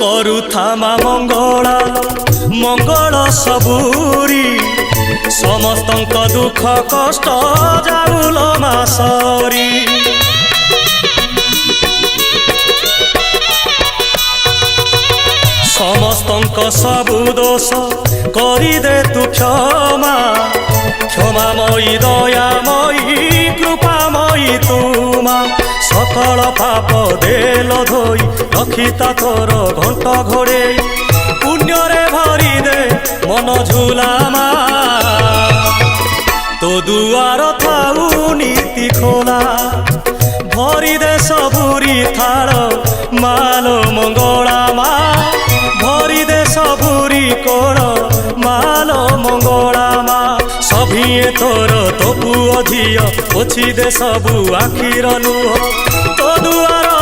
କରୁଥାମା ମଙ୍ଗଳା ମଙ୍ଗଳ ସବୁରି ସମସ୍ତଙ୍କ ଦୁଃଖ କଷ୍ଟ ଯାଉଲ ମା ସରି। ସମସ୍ତଙ୍କ ସବୁ ଦୋଷ କରିଦେ ତୁ କ୍ଷମା କ୍ଷମାମୟୀ ଦୟାମୟୀ କୃପାମୟୀ ତୁମା ସକଳ ପାପ ଦେଲ ଧୋଇ ରଖିତା ତୋର ଘଣ୍ଟ ଘୋଡ଼େଇ ପୁଣ୍ୟରେ ଭରି ଦେ ମନ ଝୁଲାମା ତୋ ଦୁଆର ଥାଉ ନୀତି ଖୋଲା ଭରି ଦେ ସବୁରି ଥାଳ ମାଲୋ ମଙ୍ଗଳା ମା ଭରି ଦେ ସବୁରି କୋଳ ମାଲୋ ମଙ୍ଗଳା ମା ସଭିଏ ତୋର ତୋ ପୁଅ ଝିଅ ପୋଛି ଦେ ସବୁ ଆଖିର ଲୁହ ତୋ ଦୁଆର